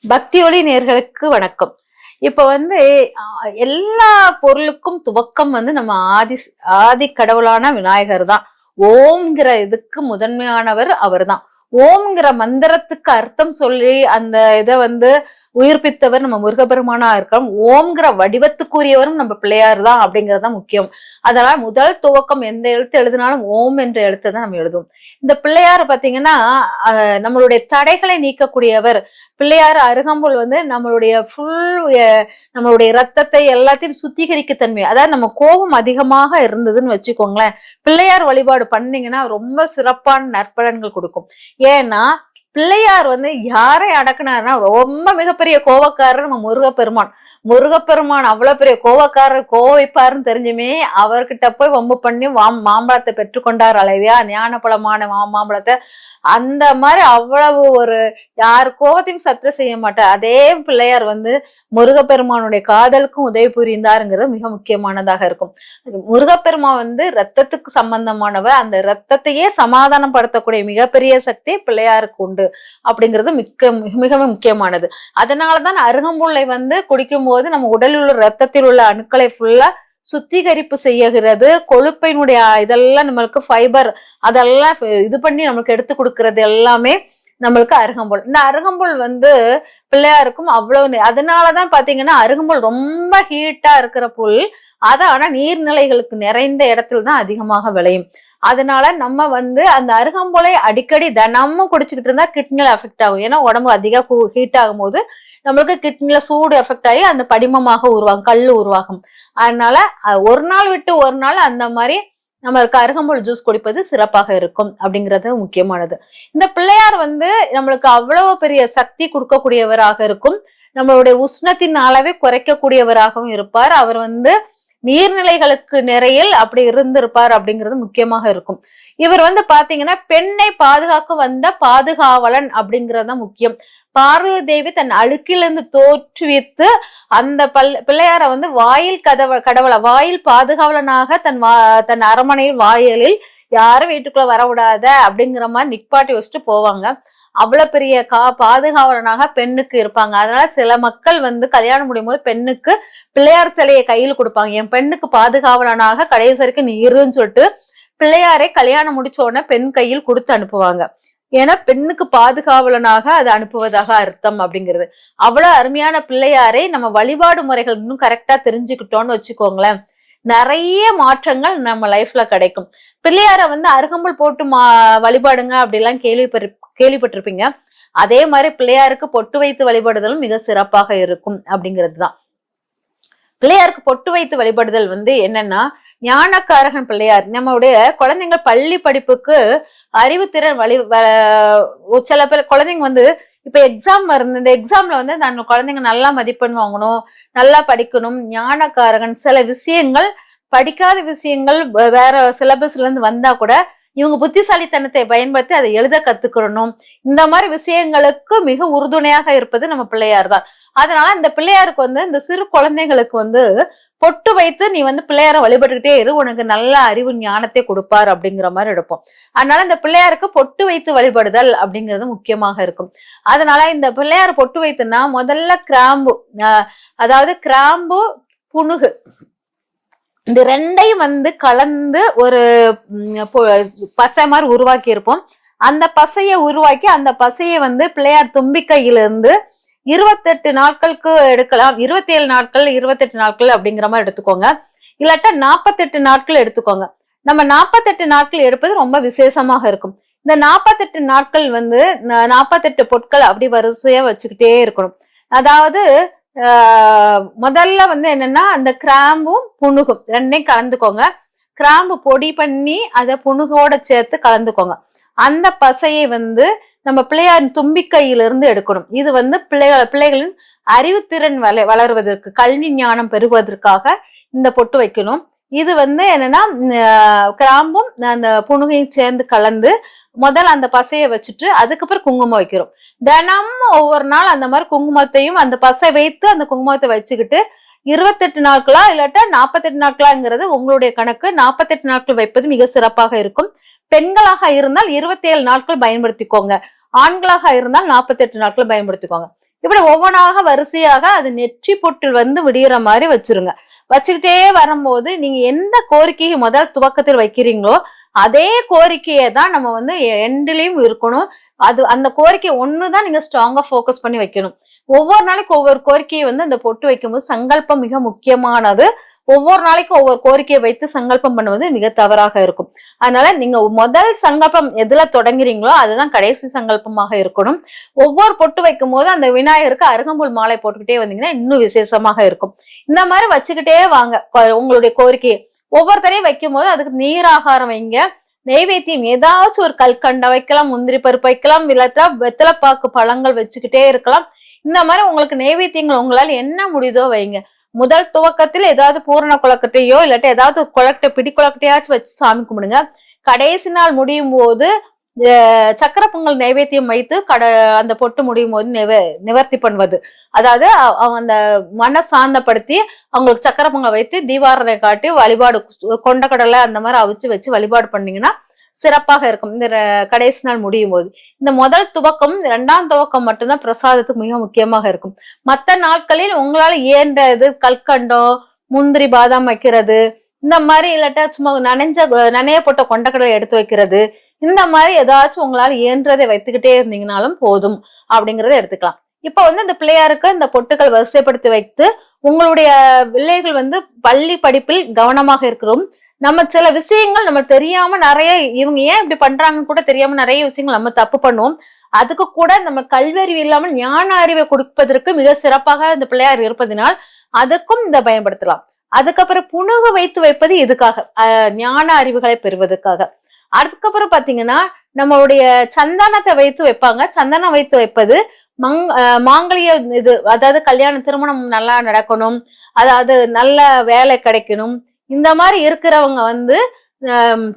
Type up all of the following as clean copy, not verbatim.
பக்தி ஒளி நேர்களுக்கு வணக்கம். இப்ப எல்லா பொருளுக்கும் துவக்கம் நம்ம ஆதி கடவுளான விநாயகர் தான். ஓம்ங்கிற இதுக்கு முதன்மையானவர் அவர் தான். ஓம்ங்கிற மந்திரத்துக்கு அர்த்தம் சொல்லி அந்த இதை உயிர்ப்பித்தவர் நம்ம முருகபெருமானா இருக்கோம். ஓம்ங்கிற வடிவத்துக்குரியவரும் நம்ம பிள்ளையார் தான் அப்படிங்கறதுதான் முக்கியம். அதனால முதல் துவக்கம் எந்த எழுத்து எழுதினாலும் ஓம் என்ற எழுத்தை தான் நம்ம எழுதுவோம். இந்த பிள்ளையார் பாத்தீங்கன்னா நம்மளுடைய தடைகளை நீக்கக்கூடியவர். பிள்ளையார் அருகம்புல் நம்மளுடைய நம்மளுடைய ரத்தத்தை எல்லாத்தையும் சுத்திகரிக்க தன்மை. அதாவது நம்ம கோபம் அதிகமாக இருந்ததுன்னு வச்சுக்கோங்களேன், பிள்ளையார் வழிபாடு பண்ணீங்கன்னா ரொம்ப சிறப்பான நற்பலன்கள் கொடுக்கும். ஏன்னா பிள்ளையார் யாரை அடக்குனாருன்னா ரொம்ப மிகப்பெரிய கோபக்காரர் நம்ம முருகப்பெருமான் அவ்வளவு பெரிய கோவக்காரர், கோவைப்பாருன்னு தெரிஞ்சுமே அவர்கிட்ட போய் வம்பு பண்ணி மாம்பழத்தை பெற்றுக்கொண்டார் அலைவியா, ஞான பழமான மாம்பழத்தை. அந்த மாதிரி அவ்வளவு ஒரு யார் கோவத்தையும் சத்திர செய்ய மாட்டார். அதே பிள்ளையார் முருகப்பெருமானுடைய காதலுக்கும் உதவி புரிந்தாருங்கிறது மிக முக்கியமானதாக இருக்கும். முருகப்பெருமான் ரத்தத்துக்கு சம்பந்தமானவர். அந்த ரத்தத்தையே சமாதானம் படுத்தக்கூடிய மிகப்பெரிய சக்தி பிள்ளையாருக்கு உண்டு அப்படிங்கிறது மிக முக்கியமானது. அதனாலதான் அருகம்புல்லை குடிக்கும் போது நம்ம உடலில் உள்ள ரத்தத்தில் உள்ள அணுக்களை ஃபுல்லா சுத்திகரிப்பு செய்யறது. கொழுப்பினுடைய இதெல்லாம் நம்மளுக்கு ஃபைபர் அதெல்லாம் இது பண்ணி நம்மளுக்கு எடுத்து கொடுக்கறது எல்லாமே நம்மளுக்கு அருகம்புல். இந்த அருகம்புல் பிள்ளையாருக்கும் அவ்வளவு. அதனாலதான் பாத்தீங்கன்னா அருகம்புல் ரொம்ப ஹீட்டா இருக்கிற புல். ஆனா நீர்நிலைகளுக்கு நிறைந்த இடத்துல தான் அதிகமாக விளையும். அதனால நம்ம அந்த அருகம்புலை அடிக்கடி தினமும் குடிச்சுக்கிட்டு இருந்தா கிட்னில அஃபெக்ட் ஆகும். ஏன்னா உடம்பு அதிக ஹீட் ஆகும் போது நம்மளுக்கு கிட்னில சூடு எஃபெக்ட் ஆகி அந்த படிமமாக உருவாகும், கல் உருவாகும். அதனால ஒரு நாள் விட்டு ஒரு நாள் அந்த மாதிரி நம்மளுக்கு அருகம்புல் ஜூஸ் குடிப்பது சிறப்பாக இருக்கும் அப்படிங்கிறது முக்கியமானது. இந்த பிள்ளையார் நம்மளுக்கு அவ்வளவு பெரிய சக்தி கொடுக்கக்கூடியவராக இருக்கும். நம்மளுடைய உஷ்ணத்தின் அளவை குறைக்கக்கூடியவராகவும் இருப்பார். அவர் நீர்நிலைகளுக்கு நிறையில் அப்படி இருந்திருப்பார் அப்படிங்கிறது முக்கியமாக இருக்கும். இவர் பாத்தீங்கன்னா பெண்ணை பாதுகாக்க வந்த பாதுகாவலன் அப்படிங்கறதுதான் முக்கியம். பார்வதி தேவி தன் அழுக்கிலிருந்து தோற்றுவித்து அந்த பிள்ளையார வாயில் பாதுகாவலனாக தன் அரமனையில் வாயிலில் யாரும் வீட்டுக்குள்ள வரவிடாத அப்படிங்கிற மாதிரி நிப்பாட்டி வச்சுட்டு போவாங்க. அவ்வளவு பெரிய பாதுகாவலனாக பெண்ணுக்கு இருப்பாங்க. அதனால சில மக்கள் கல்யாணம் முடியும் போது பெண்ணுக்கு பிள்ளையார் சிலையை கையில் கொடுப்பாங்க. என் பெண்ணுக்கு பாதுகாவலனாக கடைசி வரைக்கும் நீ இருன்னு சொல்லிட்டு பிள்ளையாரை கல்யாணம் முடிச்ச உடனே பெண் கையில் கொடுத்து அனுப்புவாங்க. ஏன்னா பெண்ணுக்கு பாதுகாவலனாக அதை அனுப்புவதாக அர்த்தம் அப்படிங்கிறது. அவ்வளவு அருமையான பிள்ளையாரை நம்ம வழிபாடு முறைகள் இன்னும் கரெக்டா தெரிஞ்சுக்கிட்டோம்னு வச்சுக்கோங்களேன், நிறைய மாற்றங்கள் நம்ம லைஃப்ல கிடைக்கும். பிள்ளையார அருகம்புல் போட்டு வழிபாடுங்க அப்படிலாம் கேள்விப்பட்டிருப்பீங்க. அதே மாதிரி பிள்ளையாருக்கு பொட்டு வைத்து வழிபடுதலும் மிக சிறப்பாக இருக்கும் அப்படிங்கிறது தான். பிள்ளையாருக்கு பொட்டு வைத்து வழிபடுதல் என்னன்னா, ஞானக்காரகன் பிள்ளையார். நம்மளுடைய குழந்தைங்க பள்ளி படிப்புக்கு அறிவுத்திறன் சில பேர் குழந்தைங்க இப்ப எக்ஸாம் வருது, இந்த எக்ஸாம்ல நான் குழந்தைங்க நல்லா மதிப்பெண் வாங்கணும், நல்லா படிக்கணும். ஞானக்காரகன் சில விஷயங்கள் படிக்காத விஷயங்கள் வேற சிலபஸ்ல இருந்து வந்தா கூட இவங்க புத்திசாலித்தனத்தை பயன்படுத்தி அதை எழுத கத்துக்கணும். இந்த மாதிரி விஷயங்களுக்கு மிக உறுதுணையாக இருப்பது நம்ம பிள்ளையார் தான். அதனால இந்த பிள்ளையாருக்கு இந்த சிறு குழந்தைங்களுக்கு பொட்டு வைத்து நீ பிள்ளையார வழிபட்டுக்கிட்டே இரு, உனக்கு நல்ல அறிவு ஞானத்தை கொடுப்பார் அப்படிங்கிற மாதிரி எடுப்போம். அதனால இந்த பிள்ளையாருக்கு பொட்டு வைத்து வழிபடுதல் அப்படிங்கிறது முக்கியமாக இருக்கும். அதனால இந்த பிள்ளையார் பொட்டு வைத்துனா முதல்ல கிராம்பு, அதாவது கிராம்பு புனுகு இந்த ரெண்டையும் கலந்து ஒரு பசை மாதிரி உருவாக்கி இருப்போம். அந்த பசையை உருவாக்கி அந்த பசையை பிள்ளையார் தும்பிக்கையிலிருந்து 28 நாட்களுக்கு எடுக்கலாம். 27 நாட்கள் 28 நாட்கள் அப்படிங்கிற மாதிரி எடுத்துக்கோங்க. இல்லாட்டா 48 நாட்கள் எடுத்துக்கோங்க. நம்ம 48 நாட்கள் எடுப்பது ரொம்ப விசேஷமாக இருக்கும். இந்த 48 நாட்கள் 48 பொருட்கள் அப்படி வரிசையா வச்சுக்கிட்டே இருக்கணும். அதாவது முதல்ல என்னன்னா அந்த கிராம்பும் புணுகும் ரெண்டையும் கலந்துக்கோங்க. கிராம்பு பொடி பண்ணி அதை புணுகோட சேர்த்து கலந்துக்கோங்க. அந்த பசையை நம்ம பிள்ளையாரின் தும்பிக்கையிலிருந்து எடுக்கணும். இது பிள்ளைகளின் அறிவுத்திறன் வளர்வதற்கு, கல்வி ஞானம் பெறுவதற்காக இந்த பொட்டு வைக்கணும். இது என்னன்னா கிராம்பும் அந்த புணுகையும் சேர்ந்து கலந்து முதல்ல அந்த பசையை வச்சுட்டு அதுக்கப்புறம் குங்குமம் வைக்கிறோம். தினமும் ஒவ்வொரு நாள் அந்த மாதிரி குங்குமத்தையும் அந்த பசை வைத்து அந்த குங்குமத்தை வச்சுக்கிட்டு 28 நாட்களா இல்லாட்டா 48 நாட்களாங்கிறது உங்களுடைய கணக்கு. 48 நாட்கள் வைப்பது மிக சிறப்பாக இருக்கும். பெண்களாக இருந்தால் 27 நாட்கள் பயன்படுத்திக்கோங்க. ஆண்களாக இருந்தால் 48 நாட்கள் பயன்படுத்திக்கோங்க. இப்படி ஒவ்வொன்றாக வரிசையாக அது நெற்றி பொட்டில் வந்து விடுகிற மாதிரி வச்சிருங்க. வச்சுக்கிட்டே வரும்போது நீங்க எந்த கோரிக்கையை முதல் துவக்கத்தில் வைக்கிறீங்களோ அதே கோரிக்கையை தான் நம்ம வந்து எண்ட்லயும் இருக்கணும். அந்த கோரிக்கை ஒண்ணுதான் நீங்க ஸ்ட்ராங்கா போக்கஸ் பண்ணி வைக்கணும். ஒவ்வொரு நாளைக்கு ஒவ்வொரு கோரிக்கையை வந்து அந்த பொட்டு வைக்கும்போது சங்கல்பம் மிக முக்கியமானது. ஒவ்வொரு நாளைக்கும் ஒவ்வொரு கோரிக்கையை வைத்து சங்கல்பம் பண்ணுவது மிக தவறாக இருக்கும். அதனால நீங்க முதல் சங்கல்பம் எதுல தொடங்குறீங்களோ அதுதான் கடைசி சங்கல்பமாக இருக்கணும். ஒவ்வொரு பொட்டு வைக்கும் போது அந்த விநாயகருக்கு அருகம்புல் மாலை போட்டுக்கிட்டே வந்தீங்கன்னா இன்னும் விசேஷமாக இருக்கும். இந்த மாதிரி வச்சுக்கிட்டே வாங்க உங்களுடைய கோரிக்கையை. ஒவ்வொருத்தரையும் வைக்கும் போது அதுக்கு நீராகாரம் வைங்க. நெய்வேத்தியம் ஏதாச்சும் ஒரு கல்கண்டை வைக்கலாம், முந்திரி பருப்பு வைக்கலாம், இல்லாட்டா வெத்தலைப்பாக்கு பழங்கள் வச்சுக்கிட்டே இருக்கலாம். இந்த மாதிரி உங்களுக்கு நெய்வேத்தியங்கள் உங்களால என்ன முடியுதோ வைங்க. முதல் துவக்கத்தில் ஏதாவது பூரண குளக்கட்டையோ இல்லாட்டி ஏதாவது குளக்கட்டை பிடி குளக்கட்டையாச்சும் வச்சு சாமி கும்பிடுங்க. கடைசி நாள் முடியும் போது சக்கரை பொங்கல் நைவேத்தியம் வைத்து அந்த பொட்டு முடியும் போது நிவர்த்தி பண்ணுவது. அதாவது அந்த மன சாந்தப்படுத்தி அவங்களுக்கு சக்கரை பொங்கல் வைத்து தீபாரணை காட்டி வழிபாடு கொண்டக்கடலை அந்த மாதிரி அவிச்சு வச்சு வழிபாடு பண்ணீங்கன்னா சிறப்பாக இருக்கும். இந்த கடைசி நாள் முடியும் போது இந்த முதல் துவக்கம் 2ஆம் துவக்கம் மட்டும்தான் பிரசாதத்துக்கு மிக முக்கியமாக இருக்கும். மற்ற நாட்களில் உங்களால இயன்றது கல்கண்டோ முந்திரி பாதாம் வைக்கிறது, இந்த மாதிரி இல்லாட்டா சும்மா நனையப்பட்ட கொண்டக்கடலை எடுத்து வைக்கிறது, இந்த மாதிரி ஏதாச்சும் உங்களால இயன்றதை வைத்துக்கிட்டே இருந்தீங்கனாலும் போதும் அப்படிங்கறத எடுத்துக்கலாம். இப்ப வந்து இந்த பிள்ளையாருக்கு இந்த பொட்டுகள் வரிசைப்படுத்தி வைத்து உங்களுடைய பிள்ளைகள் வந்து பள்ளி படிப்பில் கவனமாக இருக்கிறோம். நம்ம சில விஷயங்கள் நம்ம தெரியாம நிறைய இவங்க ஏன் இப்படி பண்றாங்கன்னு கூட தெரியாம நிறைய விஷயங்கள் நம்ம தப்பு பண்ணுவோம். அதுக்கு கூட நம்ம கல்வியறிவு இல்லாமல் ஞான அறிவை கொடுப்பதற்கு மிக சிறப்பாக இந்த பிள்ளையார் இருப்பதனால் அதுக்கும் இதை பயன்படுத்தலாம். அதுக்கப்புறம் புணுகு வைத்து வைப்பது இதுக்காக ஞான அறிவுகளை பெறுவதற்காக. அதுக்கப்புறம் பாத்தீங்கன்னா நம்மளுடைய சந்தனத்தை வைத்து வைப்பாங்க. சந்தனம் வைத்து வைப்பது மாங்கல்ய இது, அதாவது கல்யாண திருமணம் நல்லா நடக்கணும், அதாவது நல்ல வேலை கிடைக்கணும். இந்த மாதிரி இருக்கிறவங்க வந்து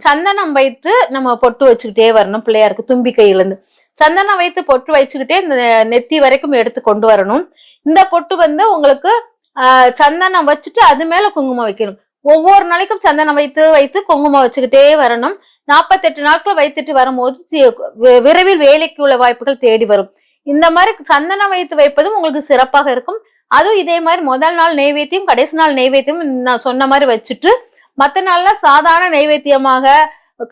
சந்தனம் வைத்து நம்ம பொட்டு வச்சுக்கிட்டே வரணும். பிள்ளையாருக்கு தும்பிக்கையில இருந்து சந்தனம் வைத்து பொட்டு வச்சுக்கிட்டே இந்த நெத்தி வரைக்கும் எடுத்து கொண்டு வரணும். இந்த பொட்டு வந்து உங்களுக்கு சந்தனம் வச்சுட்டு அது மேல குங்குமம் வைக்கணும். ஒவ்வொரு நாளைக்கும் சந்தனம் வைத்து வைத்து குங்குமம் வச்சுக்கிட்டே வரணும். 48 நாட்கள் வைத்துட்டு வரும்போது விரைவில் வேலைக்கு உள்ள வாய்ப்புகள் தேடி வரும். இந்த மாதிரி சந்தனம் வைத்து வைப்பதும் உங்களுக்கு சிறப்பாக இருக்கும். அதுவும் இதே மாதிரி முதல் நாள் நெய்வேத்தியம் கடைசி நாள் நெய்வேத்தியம் நான் சொன்ன மாதிரி வச்சுட்டு மற்ற நாள்ல சாதாரண நெய்வேத்தியமாக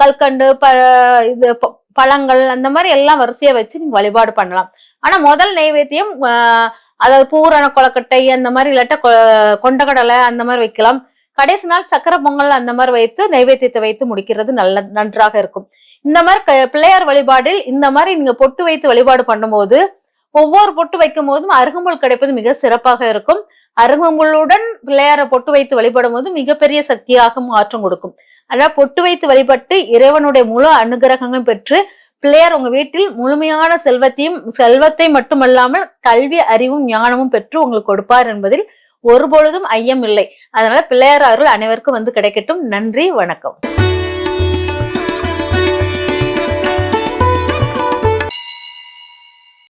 கல்கண்டு இது பழங்கள் அந்த மாதிரி எல்லாம் வரிசையா வச்சு நீங்க வழிபாடு பண்ணலாம். ஆனா முதல் நெய்வேத்தியம் அதாவது பூரண கொலக்கட்டை அந்த மாதிரி இல்லாட்ட கொண்டக்கடலை அந்த மாதிரி வைக்கலாம். கடைசி நாள் சக்கரை பொங்கல் அந்த மாதிரி வைத்து நைவேத்தியத்தை வைத்து முடிக்கிறது நன்றாக இருக்கும். இந்த மாதிரி பிள்ளையார் வழிபாடில் இந்த மாதிரி நீங்க பொட்டு வைத்து வழிபாடு பண்ணும்போது ஒவ்வொரு பொட்டு வைக்கும் போதும் அருகம்புல் கிடைப்பது மிக சிறப்பாக இருக்கும். அருகம்புல்லுடன் பிள்ளையாரை பொட்டு வைத்து வழிபடும் போது மிகப்பெரிய சக்தியாக மாற்றம் கொடுக்கும். அதாவது பொட்டு வைத்து வழிபட்டு இறைவனுடைய முழு அனுகிரகங்களும் பெற்று பிள்ளையார் உங்க வீட்டில் முழுமையான செல்வத்தை மட்டுமல்லாமல் கல்வி அறிவும் ஞானமும் பெற்று உங்களுக்கு கொடுப்பார் என்பதில் ஒருபொழுதும் ஐயம் இல்லை. அதனால பிள்ளையார் அருள் அனைவருக்கும் வந்து கிடைக்கட்டும். நன்றி, வணக்கம்.